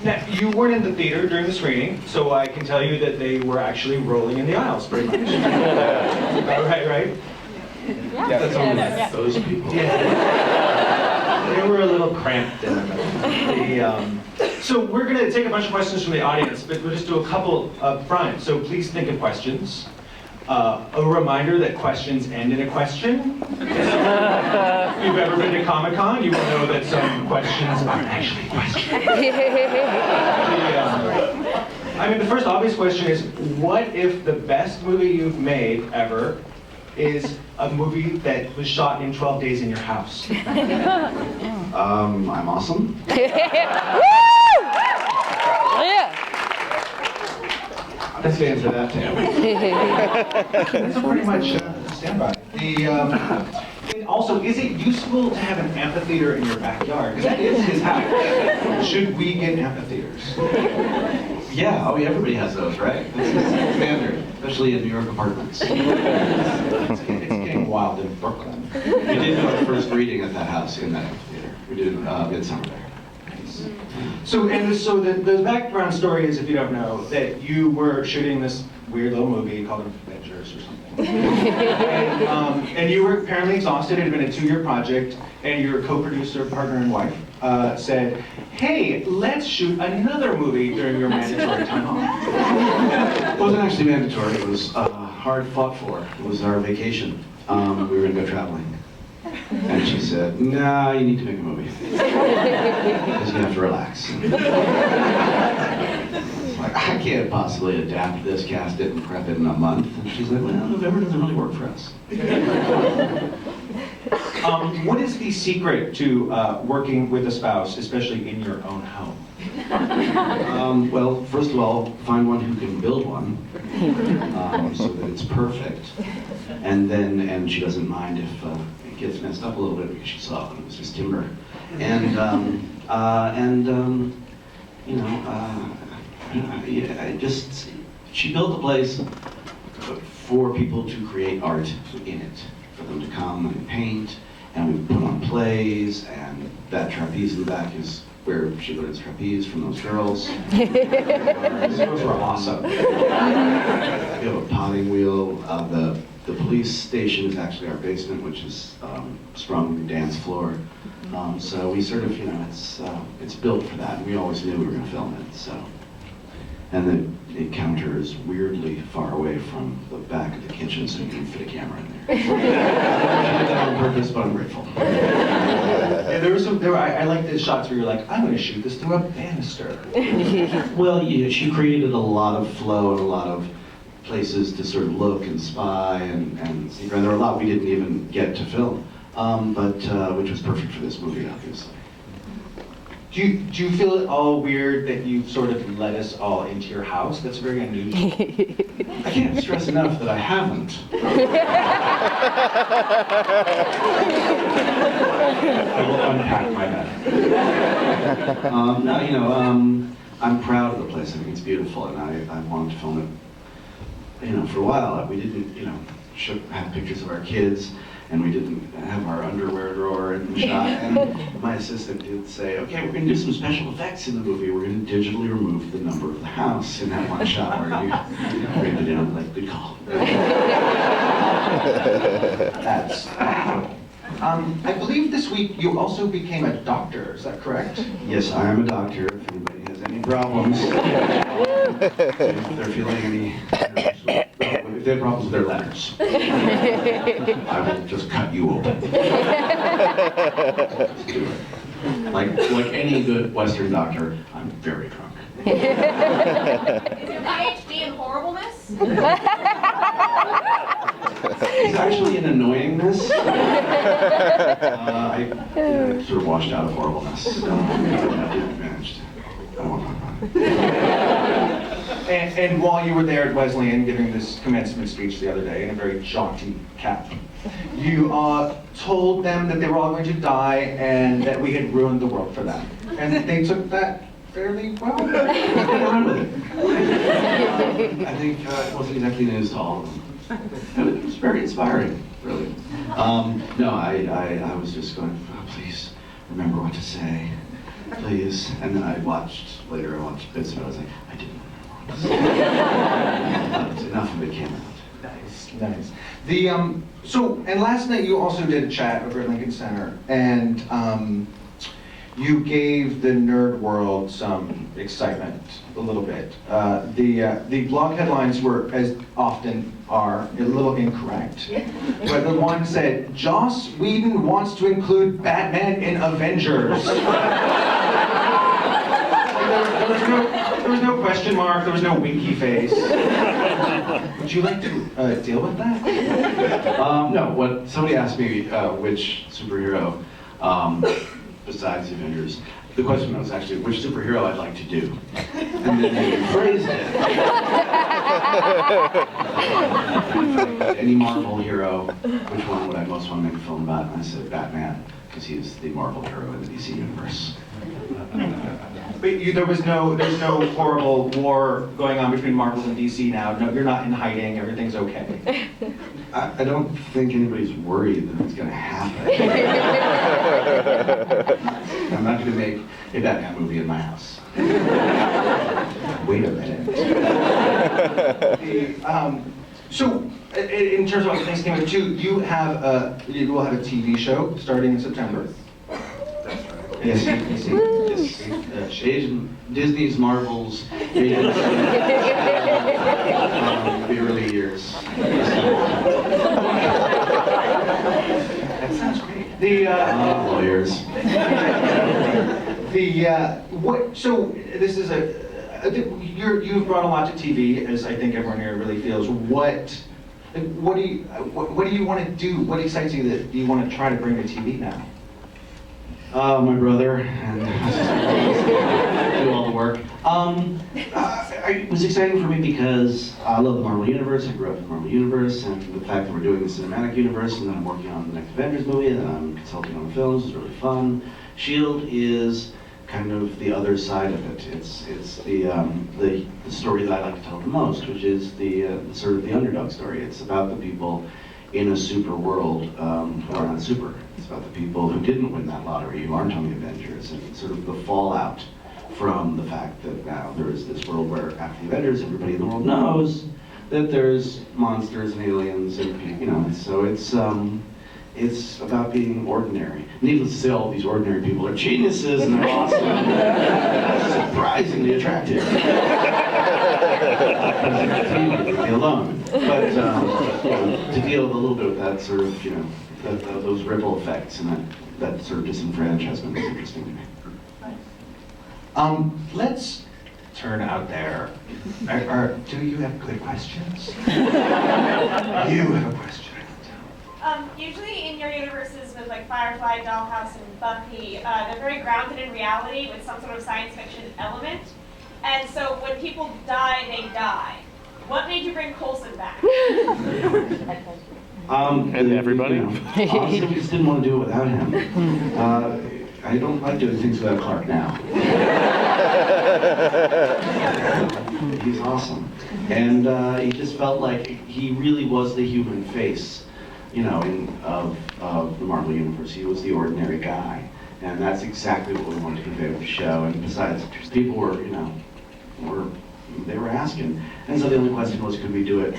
Now, you weren't in the theater during the screening, so I can tell you that they were actually rolling in the aisles, pretty much. Right? Yeah, that's only those people. Yeah. They were a little cramped in the middle. So we're going to take a bunch of questions from the audience, but we'll just do a couple up front. So please think of questions. A reminder that questions end in a question. If you've ever been to Comic-Con, you will know that some questions aren't actually questions. The first obvious question is, what if the best movie you've made ever is a movie that was shot in 12 days in your house? I'm awesome. Let's answer that too. That's pretty much standby. Also, is it useful to have an amphitheater in your backyard? Because that is his house. Should we get amphitheaters? Yeah, everybody has those, right? That's standard, especially in New York apartments. It's getting wild in Brooklyn. We did do our first reading at that house in that amphitheater. We did Midsummer there. So the background story is, if you don't know, that you were shooting this weird little movie called Avengers or something. and you were apparently exhausted. It had been a 2-year project, and your co-producer, partner, and wife said, "Hey, let's shoot another movie during your mandatory time off." It wasn't actually mandatory. It was hard fought for. It was our vacation. We were going to go traveling. And she said, "Nah, you need to make a movie. Because you have to relax." It's like, I can't possibly adapt this, cast it, and prep it in a month. And she's like, well, November doesn't really work for us. What is the secret to working with a spouse, especially in your own home? Well, first of all, find one who can build one so that it's perfect. And she doesn't mind if it gets messed up a little bit because she saw it when it was just timber. She built a place for people to create art in it, for them to come and paint, and we put on plays, and that trapeze in the back is where she learns trapeze from those girls. Those were awesome. We have a potting wheel. The police station is actually our basement, which is sprung dance floor. So we sort of, it's built for that. We always knew we were going to film it. So, and the counter is weirdly far away from the back of the kitchen, so you can fit a camera in there. She did that on purpose, but I'm grateful. Yeah, I like the shots where you're like, I'm going to shoot this through a banister. Well, yeah, she created a lot of flow and a lot of places to sort of look and spy and see. And there were a lot we didn't even get to film, but which was perfect for this movie, obviously. Do you feel it all weird that you sort of let us all into your house? That's very unusual. I can't stress enough that I haven't. I will unpack my bag. I'm proud of the place. I think it's beautiful, and I wanted to film it. For a while, we didn't, have pictures of our kids, and we didn't have our underwear drawer in the shot. And my assistant did say, okay, we're going to do some special effects in the movie. We're going to digitally remove the number of the house in that one shot where you bring it in. Like, good call. That's I believe this week you also became a doctor. Is that correct? Yes, I am a doctor. If anybody has any problems, if they're feeling any, if they have problems with their letters, I will just cut you open. Just do it. Like any good Western doctor, I'm very drunk. Is your PhD in horribleness? It's actually an annoyingness. I sort of washed out of horribleness. I didn't manage to. I don't want to talk about it. And while you were there at Wesleyan giving this commencement speech the other day in a very jaunty cap, you told them that they were all going to die and that we had ruined the world for them. And they took that fairly well. I think it wasn't exactly news to all of them. It was very inspiring, really. No, I was just going, oh, please remember what to say. please. And then I watched bits of it. I was like, I didn't remember. Enough of it came out. Nice, nice. So, and last night you also did a chat over at Lincoln Center, and you gave the nerd world some excitement a little bit. The blog headlines were, as often are, a little incorrect. But the one said, Joss Whedon wants to include Batman in Avengers. There was no question mark, there was no winky face. Would you like to deal with that? No, what somebody asked me which superhero, besides the Avengers, the question was actually which superhero I'd like to do. And then they phrased it. Any Marvel hero, which one would I most want to make a film about? And I said Batman, because he's the Marvel hero in the DC universe. But there's no horrible war going on between Marvel and DC now. No, you're not in hiding. Everything's okay. I don't think anybody's worried that it's going to happen. I'm not going to make a Batman movie in my house. Wait a minute. So, in terms of what things came up too, you will have a TV show starting in September. Yes, Disney's, Marvel's, the early years. That sounds great. Lawyers. So this is you've brought a lot to TV, as I think everyone here really feels. What do you want to do? What excites you that you want to try to bring to TV now? My brother, and do all the work. It was exciting for me because I love the Marvel Universe. I grew up in the Marvel Universe, and the fact that we're doing the cinematic universe, and then I'm working on the next Avengers movie, and then I'm consulting on the films is really fun. S.H.I.E.L.D. is kind of the other side of it. It's the story that I like to tell the most, which is the sort of the underdog story. It's about the people in a super world who are not super. It's about the people who didn't win that lottery, who aren't on the Avengers, and sort of the fallout from the fact that now there is this world where after the Avengers, everybody in the world knows that there's monsters and aliens and people, so it's about being ordinary. Needless to say, all these ordinary people are geniuses and they're awesome. Surprisingly attractive. Be alone. But to deal with a little bit with that sort of, those ripple effects and that sort of disenfranchisement is interesting to me. Let's turn out there. Do you have good questions? You have a question. Usually in your universes with like Firefly, Dollhouse, and Buffy, they're very grounded in reality with some sort of science fiction element. And so when people die, they die. What made you bring Coulson back? And everybody? Honestly, we just didn't want to do it without him. I don't like doing things without Clark now. He's awesome. And he just felt like he really was the human face, of the Marvel Universe. He was the ordinary guy. And that's exactly what we wanted to convey with the show. And besides, people were, they were asking. And so the only question was, could we do it,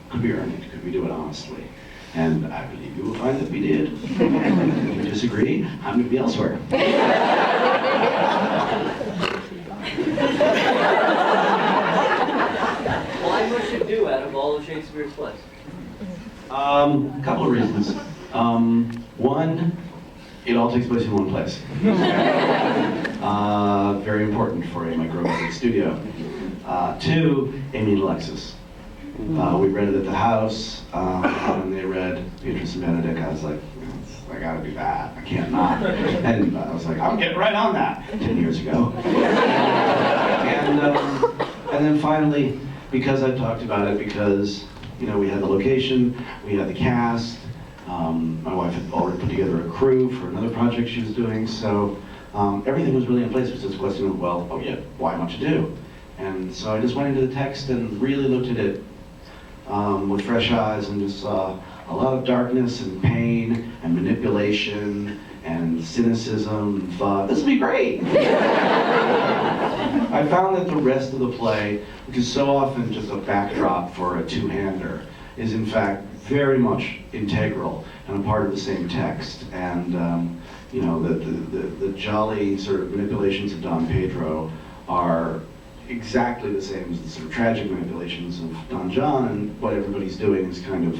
could we earn it? Could we do it honestly? And I believe you will find that we did. If you disagree, I'm going to be elsewhere. Why must you do out of all of Shakespeare's plays? A couple of reasons. One, it all takes place in one place. Very important for a micro-budget studio. Two, Amy and Alexis. We read it at the house, and they read Beatrice and Benedict. I was like, I gotta do that. I can't not. And I was like, I'm getting right on that 10 years ago. And then finally, because I talked about it, because we had the location, we had the cast. My wife had already put together a crew for another project she was doing, so everything was really in place. It was just a question of, why much ado? And so I just went into the text and really looked at it with fresh eyes and just saw a lot of darkness and pain and manipulation and cynicism, and thought, this will be great. I found that the rest of the play, which is so often just a backdrop for a two-hander, is in fact very much integral and a part of the same text. And you know, the jolly sort of manipulations of Don Pedro are exactly the same as the sort of tragic manipulations of Don John, and what everybody's doing is kind of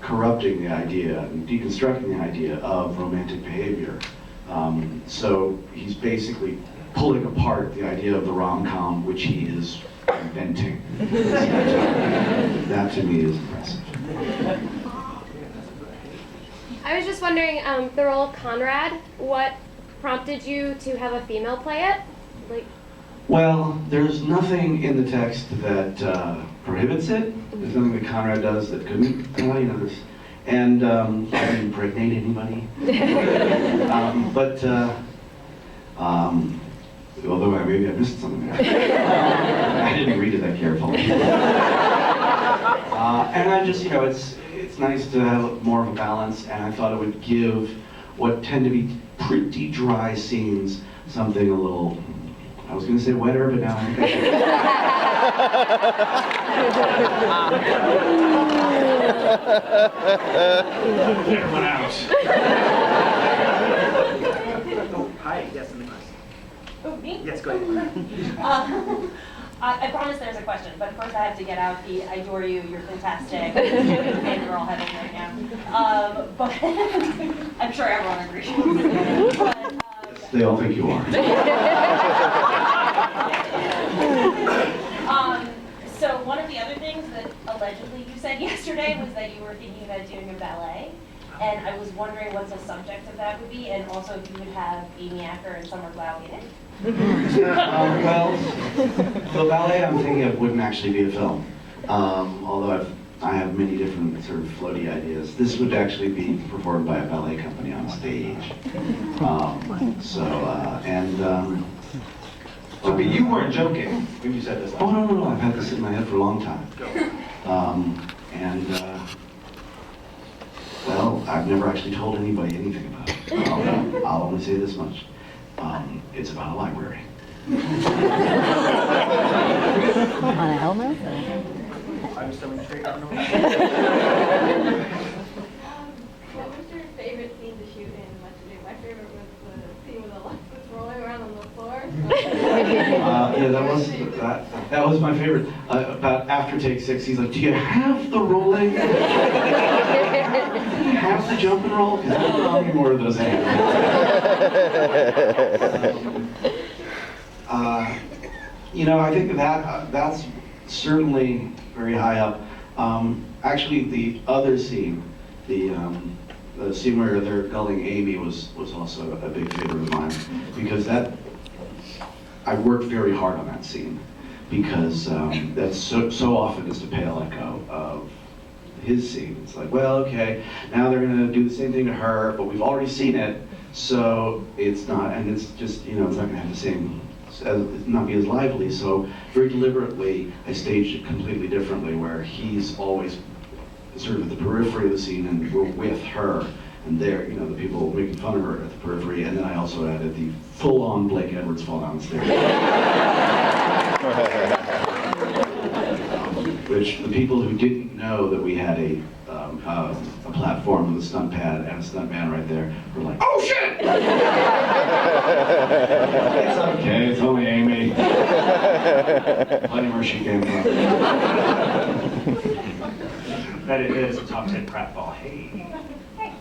corrupting the idea and deconstructing the idea of romantic behavior. So he's basically pulling apart the idea of the rom-com, which he is inventing. That to me is impressive. I was just wondering, the role of Conrad, what prompted you to have a female play it? Like, well, there's nothing in the text that prohibits it. There's nothing that Conrad does that couldn't. Well, you know, there's, and I didn't impregnate anybody. Although maybe I missed something there. I didn't read it that carefully. And I just, you know, it's nice to have more of a balance, and I thought it would give what tend to be pretty dry scenes something a little, I was going to say wetter, but now I'm thinking. Get everyone out. Oh, hi, yes, in the class. Oh, me? Yes, go ahead. I promise there's a question, but first I have to get out the I adore you, you're fantastic, fangirl heaven right now. But I'm sure everyone agrees. But, They all think you are. so one of the other things that allegedly you said yesterday was that you were thinking about doing a ballet. And I was wondering what the subject of that would be, and also if you would have Amy Acker and Summer Glau in it. Well, the ballet I'm thinking of wouldn't actually be a film, although I have many different sort of floaty ideas. This would actually be performed by a ballet company on stage. But you weren't joking when you said this last Oh, no, I've had this in my head for a long time. Well, I've never actually told anybody anything about it. I'll only say this much. It's about a library. On a helmet? I'm still straight on. What was your favorite scene to shoot in What to Do? My favorite was the scene with Alexis rolling around on the floor. Yeah, that was my favorite. About after take 6, he's like, "Do you have the rolling? Do you have the jump and roll? Because I don't know how many more of those I have." You know, I think that's certainly very high up. Actually, the other scene, the scene where they're gulling Amy was also a big favorite of mine, because I worked very hard on that scene, because that's so often just a pale echo of his scene. It's like, well, okay, now they're going to do the same thing to her, but we've already seen it, so it's not, and it's just, you know, it's not going to have the same, not be as lively. So very deliberately, I staged it completely differently, where he's always sort of at the periphery of the scene, and we're with her, and there, you know, the people making fun of her at the periphery, and then I also added the full-on Blake Edwards fall down the stairs. Which the people who didn't know that we had a platform with a stunt pad and a stunt man right there were like, "Oh shit!" It's okay, it's only Amy. Plenty where she came from. That is a top 10 pratfall. Hey. Hey,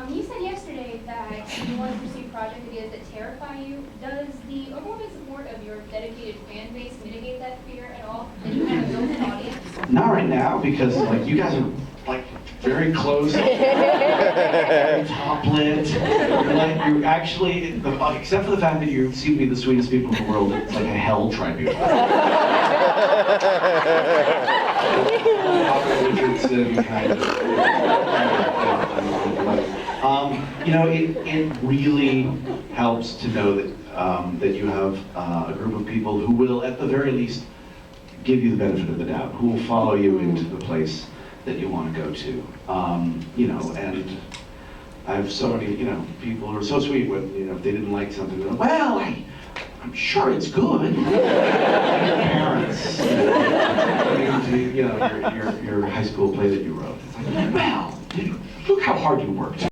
you said yesterday that you want to pursue project ideas that terrify you. Does the overwhelming support of your dedicated fan base mitigate that fear at all? That you have a built-in audience? Not right now, because like you guys are like very close, very top lit. You're actually, except for the fact that you seem to be the sweetest people in the world, it's like a hell tribunal. Richardson kind of. You know, it really helps to know that that you have a group of people who will, at the very least, give you the benefit of the doubt, who will follow you into the place that you want to go to. You know, and I have so many, you know, people who are so sweet when, you know, if they didn't like something, they're like, well, I'm sure it's good. Your parents, you know, your high school play that you wrote. It's like, well, look how hard you worked.